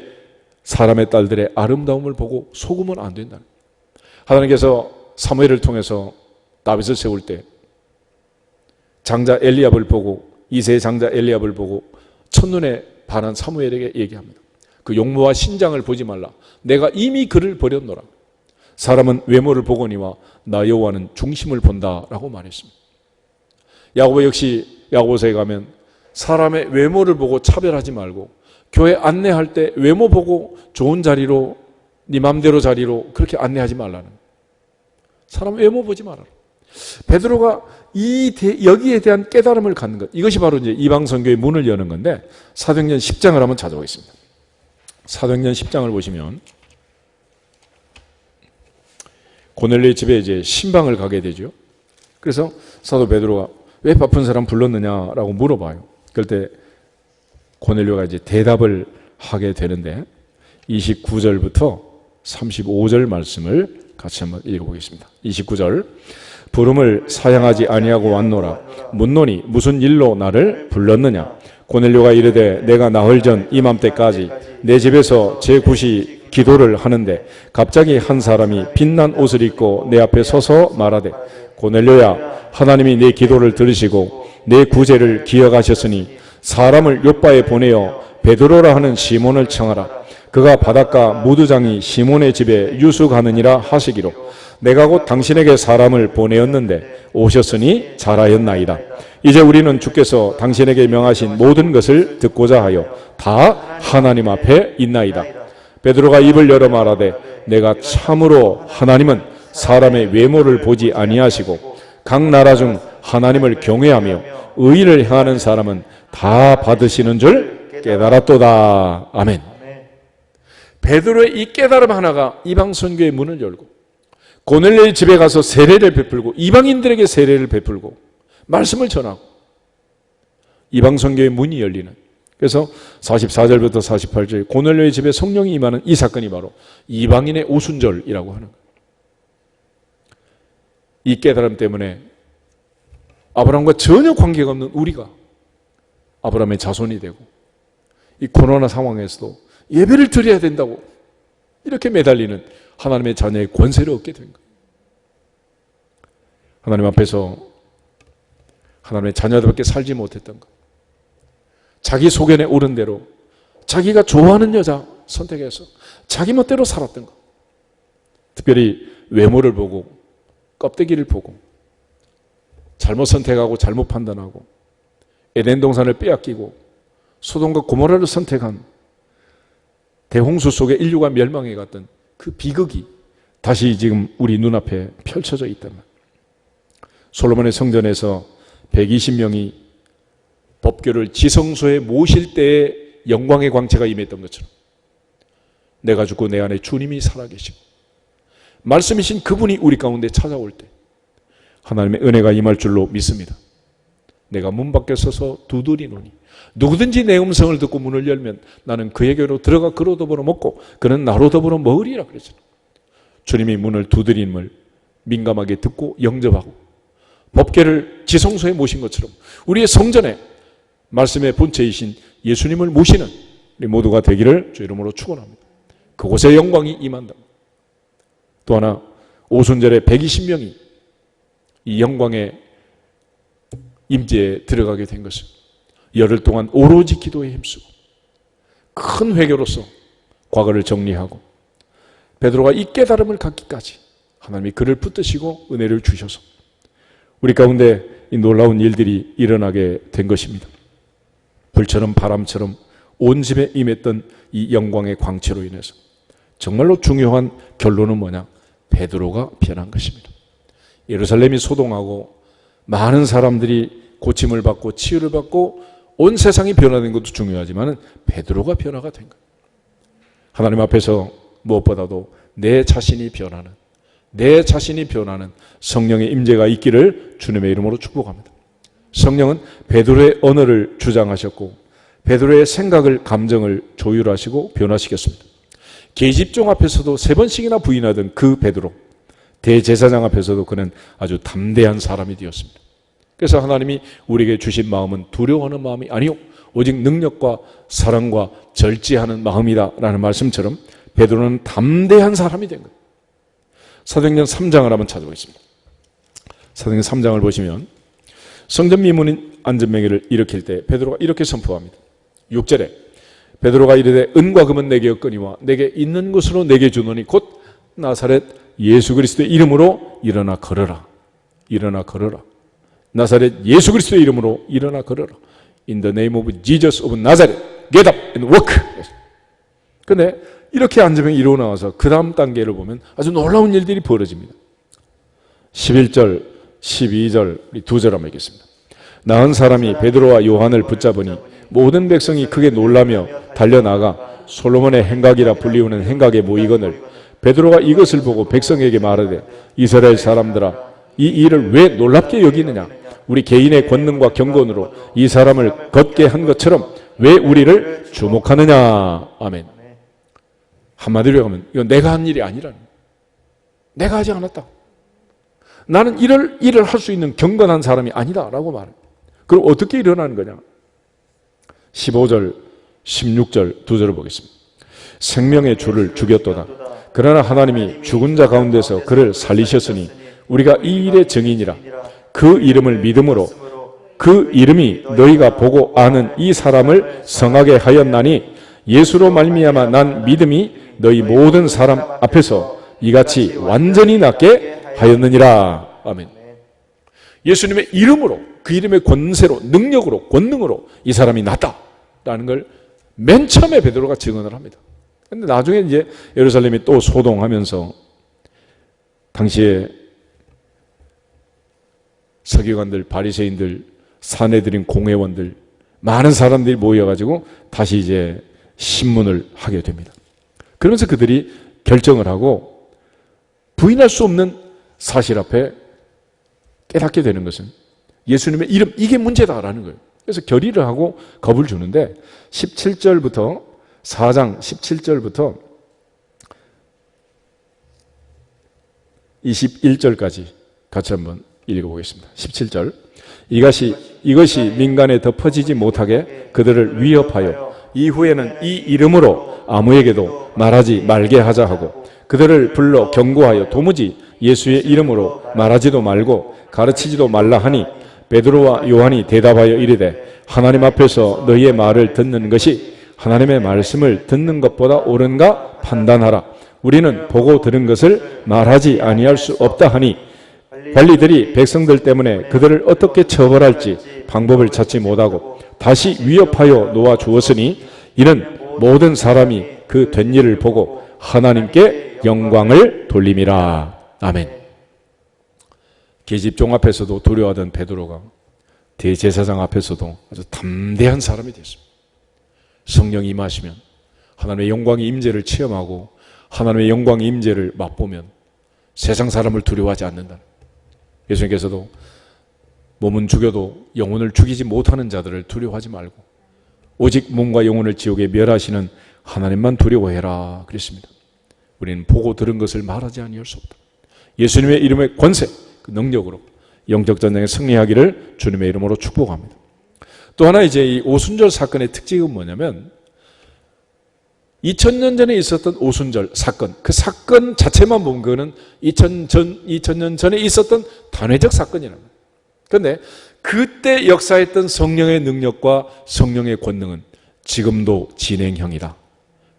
사람의 딸들의 아름다움을 보고 속으면 안 된다는 거예요. 하나님께서 사무엘을 통해서 다윗을 세울 때 장자 엘리압을 보고 2세의 장자 엘리압을 보고 첫눈에 반한 사무엘에게 얘기합니다. 그 용모와 신장을 보지 말라. 내가 이미 그를 버렸노라. 사람은 외모를 보거니와 나 여호와는 중심을 본다라고 말했습니다. 야고보 역시 야고보서에 가면 사람의 외모를 보고 차별하지 말고 교회 안내할 때 외모 보고 좋은 자리로 네 맘대로 자리로 그렇게 안내하지 말라는 거예요. 사람 외모 보지 말아라. 베드로가 여기에 대한 깨달음을 갖는 것, 이것이 바로 이제 이방 선교의 문을 여는 건데 사도행전 10장을 한번 찾아보겠습니다. 사도행전 10장을 보시면 고넬료의 집에 이제 신방을 가게 되죠. 그래서 사도 베드로가 왜 바쁜 사람 불렀느냐라고 물어봐요. 그럴 때 고넬료가 이제 대답을 하게 되는데 29절부터 35절 말씀을 같이 한번 읽어보겠습니다. 29절 부름을 사양하지 아니하고 왔노라. 묻노니 무슨 일로 나를 불렀느냐. 고넬료가 이르되 내가 나흘 전 이맘때까지 내 집에서 제9시 기도를 하는데 갑자기 한 사람이 빛난 옷을 입고 내 앞에 서서 말하되 고넬료야 하나님이 내 기도를 들으시고 내 구제를 기억하셨으니 사람을 요바에 보내어 베드로라 하는 시몬을 청하라. 그가 바닷가 무두장이 시몬의 집에 유숙하느니라 하시기로 내가 곧 당신에게 사람을 보내었는데 오셨으니 잘하였나이다. 이제 우리는 주께서 당신에게 명하신 모든 것을 듣고자 하여 다 하나님 앞에 있나이다. 베드로가 입을 열어 말하되 내가 참으로 하나님은 사람의 외모를 보지 아니하시고 각 나라 중 하나님을 경외하며 의를 행하는 사람은 다 받으시는 줄 깨달았도다. 아멘. 베드로의 이 깨달음 하나가 이방 선교의 문을 열고 고넬료의 집에 가서 세례를 베풀고 이방인들에게 세례를 베풀고 말씀을 전하고 이방 선교의 문이 열리는, 그래서 44절부터 48절 고넬료의 집에 성령이 임하는 이 사건이 바로 이방인의 오순절이라고 하는 거예요. 이 깨달음 때문에 아브라함과 전혀 관계가 없는 우리가 아브라함의 자손이 되고 이 코로나 상황에서도 예배를 드려야 된다고 이렇게 매달리는 하나님의 자녀의 권세를 얻게 된 거예요. 하나님 앞에서 하나님의 자녀들밖에 살지 못했던 것, 자기 소견에 오른 대로 자기가 좋아하는 여자 선택해서 자기 멋대로 살았던 것, 특별히 외모를 보고 껍데기를 보고 잘못 선택하고 잘못 판단하고 에덴 동산을 빼앗기고 소돔과 고모라를 선택한 대홍수 속에 인류가 멸망해 갔던 그 비극이 다시 지금 우리 눈앞에 펼쳐져 있단 말이에요. 솔로몬의 성전에서 120명이 법궤를 지성소에 모실 때에 영광의 광채가 임했던 것처럼 내가 죽고 내 안에 주님이 살아계시고 말씀이신 그분이 우리 가운데 찾아올 때 하나님의 은혜가 임할 줄로 믿습니다. 내가 문 밖에 서서 두드리노니 누구든지 내 음성을 듣고 문을 열면 나는 그에게로 들어가 그로 더불어 먹고 그는 나로 더불어 먹으리라 그랬잖아요. 주님이 문을 두드림을 민감하게 듣고 영접하고 법궤를 지성소에 모신 것처럼 우리의 성전에 말씀의 본체이신 예수님을 모시는 우리 모두가 되기를 주 이름으로 축원합니다. 그곳에 영광이 임한다. 또 하나 오순절에 120명이 이 영광의 임재에 들어가게 된 것은 열흘 동안 오로지 기도에 힘쓰고 큰 회개로서 과거를 정리하고 베드로가 이 깨달음을 갖기까지 하나님이 그를 붙드시고 은혜를 주셔서 우리 가운데 이 놀라운 일들이 일어나게 된 것입니다. 불처럼 바람처럼 온 집에 임했던 이 영광의 광채로 인해서 정말로 중요한 결론은 뭐냐? 베드로가 변한 것입니다. 예루살렘이 소동하고 많은 사람들이 고침을 받고 치유를 받고 온 세상이 변화된 것도 중요하지만 베드로가 변화가 된 거예요. 하나님 앞에서 무엇보다도 내 자신이 변하는 성령의 임재가 있기를 주님의 이름으로 축복합니다. 성령은 베드로의 언어를 주장하셨고 베드로의 생각을, 감정을 조율하시고 변화시켰습니다. 계집종 앞에서도 3번씩이나 부인하던 그 베드로, 대제사장 앞에서도 그는 아주 담대한 사람이 되었습니다. 그래서 하나님이 우리에게 주신 마음은 두려워하는 마음이 아니요 오직 능력과 사랑과 절제하는 마음이다 라는 말씀처럼 베드로는 담대한 사람이 된 거예요. 사도행전 3장을 한번 찾아보겠습니다. 사도행전 3장을 보시면 성전 미문인 안전명예를 일으킬 때 베드로가 이렇게 선포합니다. 6절에 베드로가 이르되 은과 금은 내게 없거니와 내게 있는 것으로 내게 주노니 곧 나사렛 예수 그리스도의 이름으로 일어나 걸어라. 일어나 걸어라. 나사렛 예수 그리스도의 이름으로 일어나 걸어라. In the name of Jesus of Nazareth, get up and walk. 그런데 이렇게 안전명이 이루어 나와서 그 다음 단계를 보면 아주 놀라운 일들이 벌어집니다. 11절, 12절, 우리 2절 한번 읽겠습니다. 나은 사람이 베드로와 요한을 붙잡으니 모든 백성이 크게 놀라며 달려나가 솔로몬의 행각이라 불리우는 행각에 모이거늘 베드로가 이것을 보고 백성에게 말하되 이스라엘 사람들아 이 일을 왜 놀랍게 여기느냐 우리 개인의 권능과 경건으로 이 사람을 걷게 한 것처럼 왜 우리를 주목하느냐. 아멘. 한마디로 하면 이건 내가 한 일이 아니라는 거예요. 내가 하지 않았다. 나는 이럴 일을 할 수 있는 경건한 사람이 아니다라고 말해요. 그럼 어떻게 일어나는 거냐? 15절, 16절 두 절을 보겠습니다. 생명의 주를 죽였도다. 그러나 하나님이 죽은 자 가운데서 그를 살리셨으니 우리가 이 일의 증인이라. 그 이름을 믿음으로 그 이름이 너희가 보고 아는 이 사람을 성하게 하였나니 예수로 말미암아 난 믿음이 너희 모든 사람 앞에서 이같이 완전히 낫게 하였느니라. 아멘. 예수님의 이름으로, 그 이름의 권세로, 능력으로, 권능으로 이 사람이 낫다라는 걸 맨 처음에 베드로가 증언을 합니다. 그런데 나중에 이제 예루살렘이 또 소동하면서 당시에 서기관들, 바리새인들, 사내들인 공회원들 많은 사람들이 모여가지고 다시 이제 신문을 하게 됩니다. 그러면서 그들이 결정을 하고 부인할 수 없는 사실 앞에 깨닫게 되는 것은 예수님의 이름, 이게 문제다라는 거예요. 그래서 결의를 하고 겁을 주는데 17절부터 4장 17절부터 21절까지 같이 한번 읽어보겠습니다. 17절 이것이 민간에 덮어지지 못하게 그들을 위협하여 이후에는 이 이름으로 아무에게도 말하지 말게 하자 하고 그들을 불러 경고하여 도무지 예수의 이름으로 말하지도 말고 가르치지도 말라 하니 베드로와 요한이 대답하여 이르되 하나님 앞에서 너희의 말을 듣는 것이 하나님의 말씀을 듣는 것보다 옳은가 판단하라. 우리는 보고 들은 것을 말하지 아니할 수 없다 하니 관리들이 백성들 때문에 그들을 어떻게 처벌할지 방법을 찾지 못하고 다시 위협하여 놓아 주었으니 이는 모든 사람이 그 된 일을 보고 하나님께 영광을 돌림이라. 아멘. 계집종 앞에서도 두려워하던 베드로가 대제사장 앞에서도 아주 담대한 사람이 됐습니다. 성령이 임하시면 하나님의 영광의 임재를 체험하고 하나님의 영광의 임재를 맛보면 세상 사람을 두려워하지 않는다. 예수님께서도 몸은 죽여도 영혼을 죽이지 못하는 자들을 두려워하지 말고 오직 몸과 영혼을 지옥에 멸하시는 하나님만 두려워해라 그랬습니다. 우리는 보고 들은 것을 말하지 아니할 수 없다. 예수님의 이름의 권세, 그 능력으로 영적 전쟁에 승리하기를 주님의 이름으로 축복합니다. 또 하나 이제 이 오순절 사건의 특징은 뭐냐면 2000년 전에 있었던 오순절 사건, 그 사건 자체만 보면 그거는 2000년 전에 있었던 단회적 사건이라는 거예요. 그런데 그때 역사했던 성령의 능력과 성령의 권능은 지금도 진행형이다.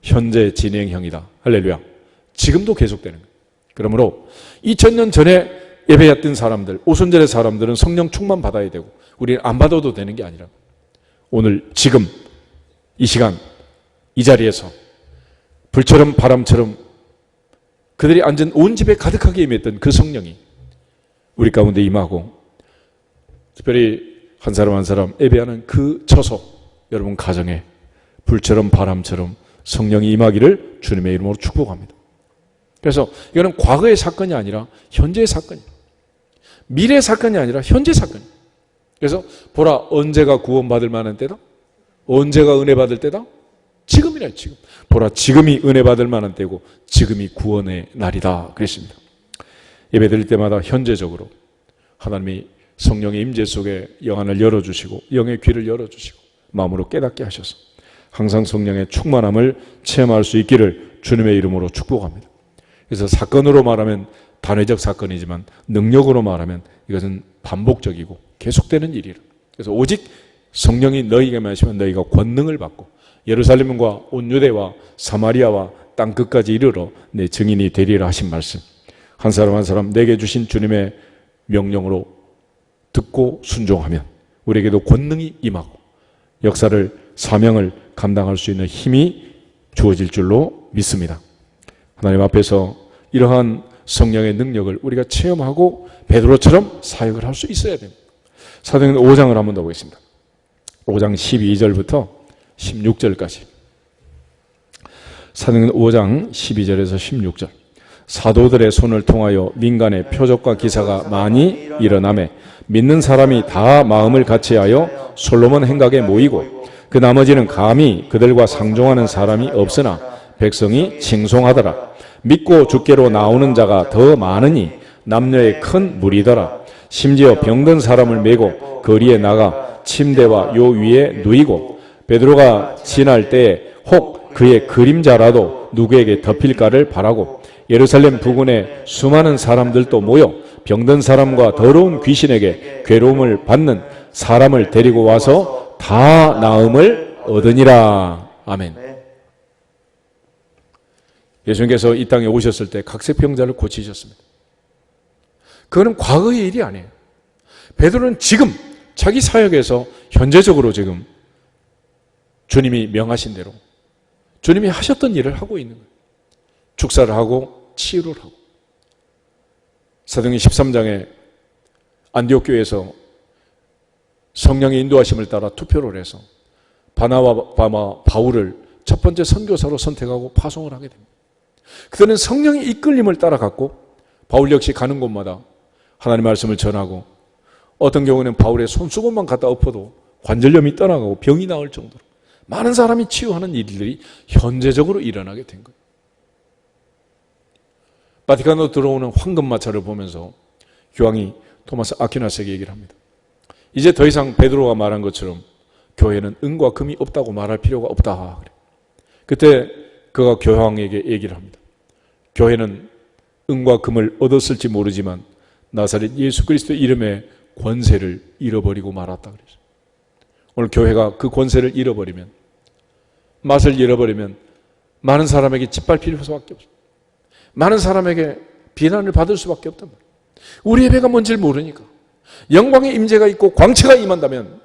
현재 진행형이다. 할렐루야. 지금도 계속되는 거예요. 그러므로 2000년 전에 예배했던 사람들, 오순절의 사람들은 성령 충만 받아야 되고 우리는 안 받아도 되는 게 아니라 오늘 지금 이 시간 이 자리에서 불처럼 바람처럼 그들이 앉은 온 집에 가득하게 임했던 그 성령이 우리 가운데 임하고 특별히 한 사람 한 사람 예배하는 그 처소 여러분 가정에 불처럼 바람처럼 성령이 임하기를 주님의 이름으로 축복합니다. 그래서 이거는 과거의 사건이 아니라 현재의 사건이에요. 미래의 사건이 아니라 현재 사건이에요. 그래서 보라, 언제가 구원받을 만한 때다? 언제가 은혜 받을 때다? 지금이라. 지금. 보라, 지금이 은혜 받을 만한 때고 지금이 구원의 날이다 그랬습니다. 예배 드릴 때마다 현재적으로 하나님이 성령의 임재 속에 영안을 열어주시고 영의 귀를 열어주시고 마음으로 깨닫게 하셔서 항상 성령의 충만함을 체험할 수 있기를 주님의 이름으로 축복합니다. 그래서 사건으로 말하면 단회적 사건이지만 능력으로 말하면 이것은 반복적이고 계속되는 일이라. 그래서 오직 성령이 너희에게만 하시면 너희가 권능을 받고 예루살렘과 온 유대와 사마리아와 땅 끝까지 이르러 내 증인이 되리라 하신 말씀, 한 사람 한 사람 내게 주신 주님의 명령으로 듣고 순종하면 우리에게도 권능이 임하고 역사를, 사명을 감당할 수 있는 힘이 주어질 줄로 믿습니다. 하나님 앞에서 이러한 성령의 능력을 우리가 체험하고 베드로처럼 사역을 할 수 있어야 됩니다. 사도행전 5장을 한번 더 보겠습니다. 5장 12절부터 16절까지. 사도행전 5장 12절에서 16절. 사도들의 손을 통하여 민간의 표적과 기사가 많이 일어나매 믿는 사람이 다 마음을 같이하여 솔로몬 행각에 모이고 그 나머지는 감히 그들과 상종하는 사람이 없으나 백성이 칭송하더라. 믿고 주께로 나오는 자가 더 많으니 남녀의 큰 무리더라. 심지어 병든 사람을 메고 거리에 나가 침대와 요 위에 누이고 베드로가 지날 때에 혹 그의 그림자라도 누구에게 덮일까를 바라고 예루살렘 부근에 수많은 사람들도 모여 병든 사람과 더러운 귀신에게 괴로움을 받는 사람을 데리고 와서 다 나음을 얻으니라. 아멘. 예수님께서 이 땅에 오셨을 때 각세병자를 고치셨습니다. 그거는 과거의 일이 아니에요. 베드로는 지금 자기 사역에서 현재적으로 지금 주님이 명하신 대로 주님이 하셨던 일을 하고 있는 거예요. 축사를 하고 치유를 하고. 사도행전 13장에 안디옥 교회에서 성령의 인도하심을 따라 투표를 해서 바나바, 바울을 첫 번째 선교사로 선택하고 파송을 하게 됩니다. 그들은 성령의 이끌림을 따라갔고 바울 역시 가는 곳마다 하나님의 말씀을 전하고 어떤 경우는 바울의 손수건만 갖다 엎어도 관절염이 떠나가고 병이 나을 정도로 많은 사람이 치유하는 일들이 현재적으로 일어나게 된 거예요. 바티칸으로 들어오는 황금마차를 보면서 교황이 토마스 아퀴나스에게 얘기를 합니다. 이제 더 이상 베드로가 말한 것처럼 교회는 은과 금이 없다고 말할 필요가 없다. 그래. 그때 그가 교황에게 얘기를 합니다. 교회는 은과 금을 얻었을지 모르지만 나사렛 예수 그리스도의 이름의 권세를 잃어버리고 말았다 그랬어요. 오늘 교회가 그 권세를 잃어버리면, 맛을 잃어버리면 많은 사람에게 짓밟힐 수밖에 없어요. 많은 사람에게 비난을 받을 수밖에 없단 말이에요. 우리 예배가 뭔지를 모르니까. 영광의 임재가 있고 광채가 임한다면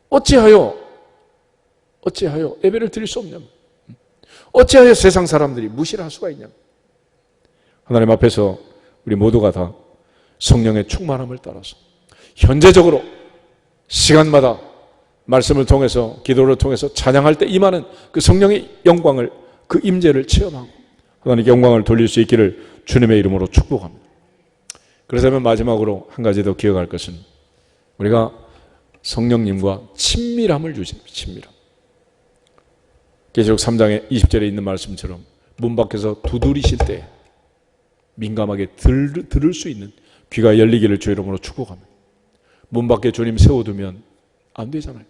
어찌하여 예배를 드릴 수 없냐면, 어찌하여 세상 사람들이 무시를 할 수가 있냐면, 하나님 앞에서 우리 모두가 다 성령의 충만함을 따라서 현재적으로 시간마다 말씀을 통해서, 기도를 통해서 찬양할 때 임하는 그 성령의 영광을, 그 임재를 체험하고 하나님께 영광을 돌릴 수 있기를 주님의 이름으로 축복합니다. 그렇다면 마지막으로 한 가지 더 기억할 것은 우리가 성령님과 친밀함을 주십니다. 친밀함. 계시록 3장의 20절에 있는 말씀처럼 문 밖에서 두드리실 때 민감하게 들을 수 있는 귀가 열리기를 주의 이름으로 축복합니다. 문 밖에 주님 세워두면 안 되잖아요.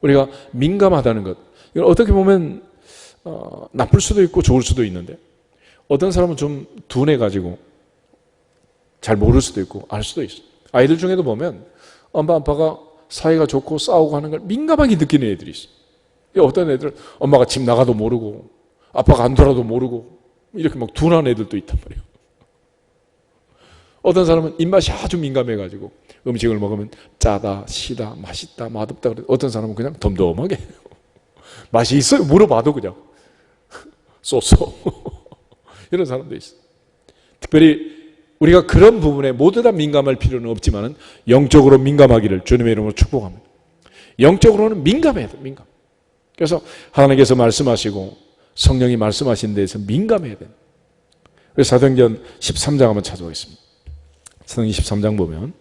우리가 민감하다는 것, 이건 어떻게 보면 나쁠 수도 있고 좋을 수도 있는데 어떤 사람은 좀 둔해가지고 잘 모를 수도 있고 알 수도 있어요. 아이들 중에도 보면 엄마 아빠가 사이가 좋고 싸우고 하는 걸 민감하게 느끼는 애들이 있어요. 어떤 애들은 엄마가 집 나가도 모르고 아빠가 안 돌아도 모르고 이렇게 막 둔한 애들도 있단 말이에요. 어떤 사람은 입맛이 아주 민감해가지고 음식을 먹으면 짜다, 시다, 맛있다, 맛없다 그래. 어떤 사람은 그냥 덤덤하게 맛이 있어요? 물어봐도 그냥 쏘쏘 이런 사람도 있어요. 특별히 우리가 그런 부분에 모두 다 민감할 필요는 없지만 영적으로 민감하기를 주님의 이름으로 축복합니다. 영적으로는 민감해야 돼요. 민감. 그래서 하나님께서 말씀하시고 성령이 말씀하신 데에서 민감해야 돼요. 그래서 사도행전 13장 한번 찾아보겠습니다. 사도행전 13장 보면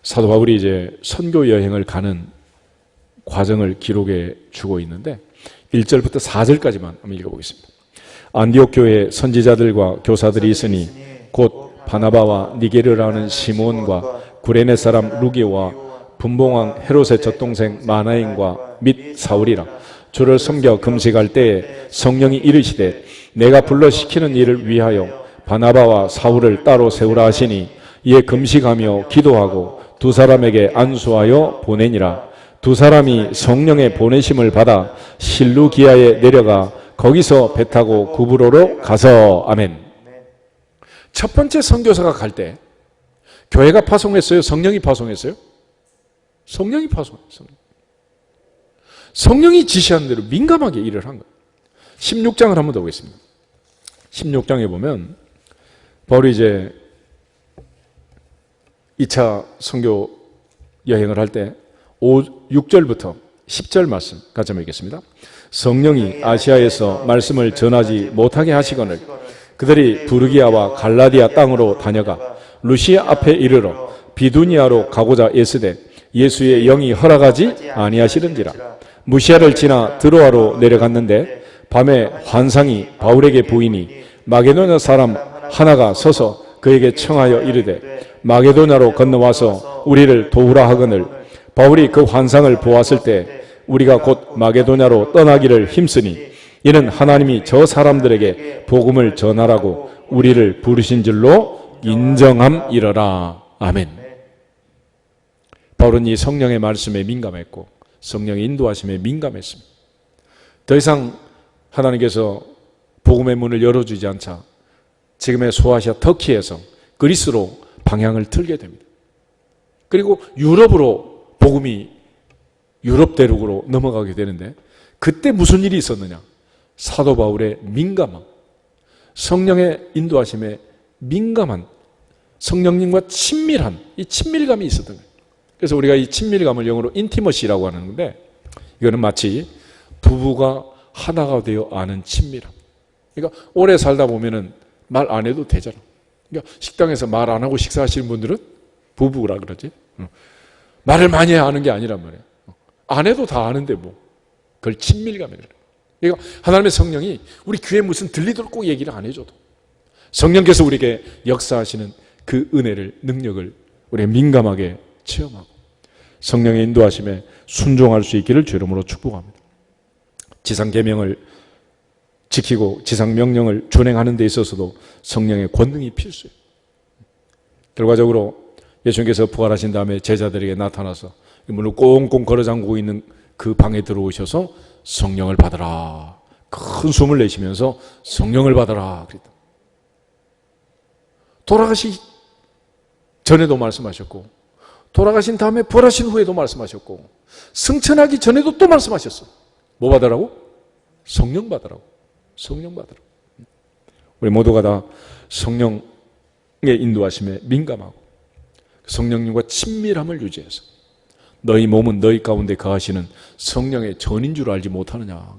사도 바울이 이제 선교 여행을 가는 과정을 기록해 주고 있는데 1절부터 4절까지만 한번 읽어보겠습니다. 안디옥 교회에 선지자들과 교사들이 있으니 곧 바나바와 니게르라는 시몬과 구레네 사람 루기와 분봉왕 헤롯의 젖동생 마나인과 및 사울이라. 주를 섬겨 금식할 때에 성령이 이르시되 내가 불러 시키는 일을 위하여 바나바와 사울을 따로 세우라 하시니 이에 금식하며 기도하고 두 사람에게 안수하여 보내니라. 두 사람이 성령의 보내심을 받아 실루기아에 내려가 거기서 배 타고 구브로로 가서. 아멘. 첫 번째 선교사가 갈 때 교회가 파송했어요? 성령이 파송했어요? 성령이 파송했어요. 성령이 지시한 대로 민감하게 일을 한 거예요. 16장을 한번 더 보겠습니다. 16장에 보면 바울이 이제 2차 선교 여행을 할 때 6절부터 10절 말씀 같이 한번 읽겠습니다. 성령이 아시아에서 말씀을 전하지 못하게 하시거늘 그들이 부르기아와 갈라디아 땅으로 다녀가 루시아 앞에 이르러 비두니아로 가고자 애쓰되 예수의 영이 허락하지 아니하시는지라. 무시아를 지나 드로아로 내려갔는데 밤에 환상이 바울에게 보이니 마게도냐 사람 하나가 서서 그에게 청하여 이르되 마게도냐로 건너와서 우리를 도우라 하거늘 바울이 그 환상을 보았을 때 우리가 곧 마게도냐로 떠나기를 힘쓰니 이는 하나님이 저 사람들에게 복음을 전하라고 우리를 부르신 줄로 인정함이러라. 아멘. 바울은 이 성령의 말씀에 민감했고 성령의 인도하심에 민감했습니다. 더 이상 하나님께서 복음의 문을 열어주지 않자 지금의 소아시아 터키에서 그리스로 방향을 틀게 됩니다. 그리고 유럽으로 복음이 유럽 대륙으로 넘어가게 되는데 그때 무슨 일이 있었느냐? 사도 바울의 민감함, 성령의 인도하심에 민감한 성령님과 친밀한 이 친밀감이 있었던 거예요. 그래서 우리가 이 친밀감을 영어로 인티머시라고 하는 건데 이거는 마치 부부가 하나가 되어 아는 친밀함. 그러니까 오래 살다 보면은 말 안 해도 되잖아. 그러니까 식당에서 말 안 하고 식사하시는 분들은 부부라 그러지. 말을 많이 하는 게 아니란 말이에요. 안 해도 다 아는데 뭐. 그걸 친밀감이라는 거예요. 그러니까 하나님의 성령이 우리 귀에 무슨 들리도록 꼭 얘기를 안 해줘도 성령께서 우리에게 역사하시는 그 은혜를, 능력을 우리가 민감하게 체험하고 성령의 인도하심에 순종할 수 있기를 주 이름으로 축복합니다. 지상 계명을 지키고 지상 명령을 준행하는 데 있어서도 성령의 권능이 필수예요. 결과적으로 예수님께서 부활하신 다음에 제자들에게 나타나서 문을 꽁꽁 걸어 잠그고 있는 그 방에 들어오셔서 성령을 받으라. 큰 숨을 내쉬면서 성령을 받으라 그랬다. 돌아가시기 전에도 말씀하셨고 돌아가신 다음에 부활하신 후에도 말씀하셨고 승천하기 전에도 또 말씀하셨어. 뭐 받으라고? 성령 받으라고. 성령 받으라고. 우리 모두가 다 성령의 인도하심에 민감하고 성령님과 친밀함을 유지해서 너희 몸은 너희 가운데 거하시는 성령의 전인 줄 알지 못하느냐.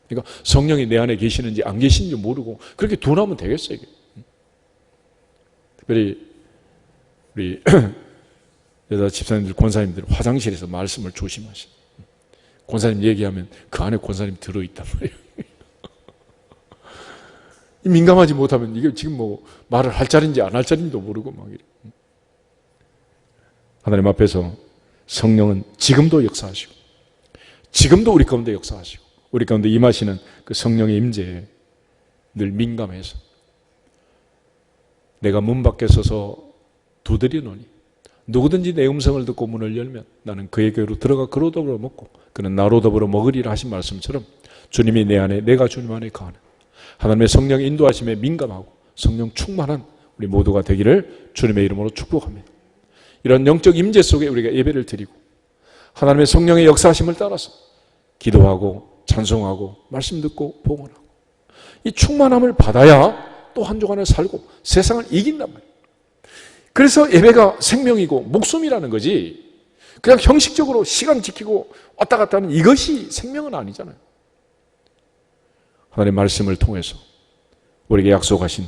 그러니까 성령이 내 안에 계시는지 안 계시는지 모르고 그렇게 둔하면 되겠어요. 이게. 특별히 우리 여자 집사님들, 권사님들 화장실에서 말씀을 조심하시. 권사님 얘기하면 그 안에 권사님 들어있단 말이에요. 민감하지 못하면 이게 지금 뭐 말을 할 자리인지 안 할 자리인지도 모르고 막 이래. 하나님 앞에서 성령은 지금도 역사하시고 지금도 우리 가운데 역사하시고 우리 가운데 임하시는 그 성령의 임재에 늘 민감해서 내가 문 밖에 서서 두드리노니 누구든지 내 음성을 듣고 문을 열면 나는 그에게로 들어가 그로 더불어 먹고 그는 나로 더불어 먹으리라 하신 말씀처럼 주님이 내 안에 내가 주님 안에 거하는 하나님의 성령의 인도하심에 민감하고 성령 충만한 우리 모두가 되기를 주님의 이름으로 축복합니다. 이런 영적 임재 속에 우리가 예배를 드리고 하나님의 성령의 역사하심을 따라서 기도하고 찬송하고 말씀 듣고 봉헌하고 이 충만함을 받아야 또 한 주간을 살고 세상을 이긴단 말이에요. 그래서 예배가 생명이고 목숨이라는 거지, 그냥 형식적으로 시간 지키고 왔다 갔다 하는 이것이 생명은 아니잖아요. 하나님의 말씀을 통해서 우리에게 약속하신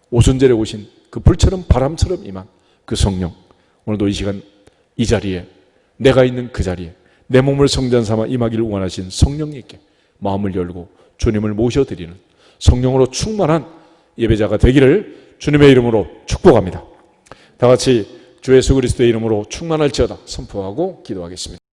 오순절에 오신 그 불처럼 바람처럼 임한 그 성령, 오늘도 이 시간 이 자리에, 내가 있는 그 자리에 내 몸을 성전 삼아 임하기를 원하신 성령님께 마음을 열고 주님을 모셔드리는 성령으로 충만한 예배자가 되기를 주님의 이름으로 축복합니다. 다 같이 주 예수 그리스도의 이름으로 충만할지어다 선포하고 기도하겠습니다.